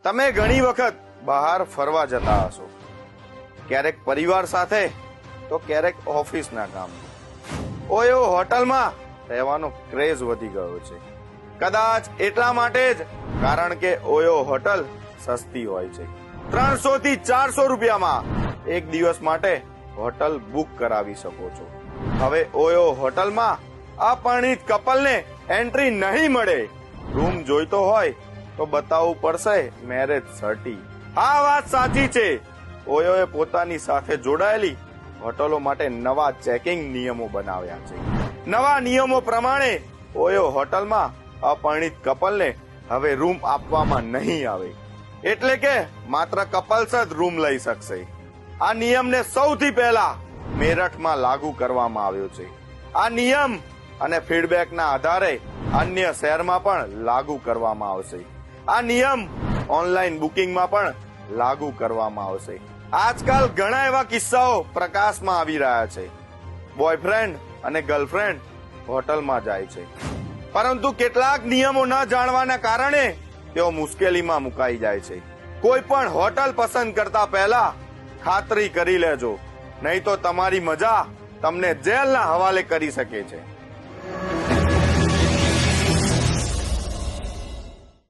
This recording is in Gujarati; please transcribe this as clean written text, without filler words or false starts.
તમે ઘણી વખત બહાર ફરવા જતા હશો, ક્યારેક પરિવાર સાથે તો ક્યારેક ઓફિસના કામ. ઓયો હોટલમાં રહેવાનો ક્રેઝ વધી ગયો છે. કદાચ એટલા માટે જ કારણ કે ઓયો હોટલ સસ્તી હોય છે. 300 થી 400 રૂપિયામાં એક દિવસ માટે હોટલ બુક કરાવી શકો છો. હવે ઓયો હોટલમાં અપરિણીત કપલને એન્ટ્રી નહીં મળે. રૂમ જોઈતો હોય તો બતાવવું પડશે મેરેજ સર્ટી. આ વાત સાચી છે. ઓયોએ પોતાની સાથે જોડાયેલી હોટલો માટે નવા ચેકિંગ નિયમો બનાવ્યા છે. નવા નિયમો પ્રમાણે ઓયો હોટલમાં અપરિણીત કપલને હવે રૂમ આપવામાં નહીં આવે. એટલે કે માત્ર કપલ્સ જ રૂમ લઈ શકશે. આ નિયમને સૌથી પહેલા મેરઠમાં લાગુ કરવામાં આવ્યો છે. આ નિયમ અને ફીડબેકના આધારે અન્ય શહેરમાં પણ લાગુ કરવામાં આવશે. આ નિયમ ઓનલાઈન બુકિંગમાં પણ લાગુ કરવામાં આવશે. આજકાલ ઘણા એવા કિસ્સાઓ પ્રકાશમાં આવી રહ્યા છે. બોયફ્રેન્ડ અને ગર્લફ્રેન્ડ હોટલમાં જાય છે, પરંતુ કેટલાક નિયમો ન જાણવાના કારણે તેઓ મુશ્કેલીમાં મુકાઈ જાય છે. કોઈ પણ હોટલ પસંદ કરતા પહેલા ખાતરી કરી લેજો, નહીં તો તમારી મજા તમને જેલના હવાલે કરી શકે છે.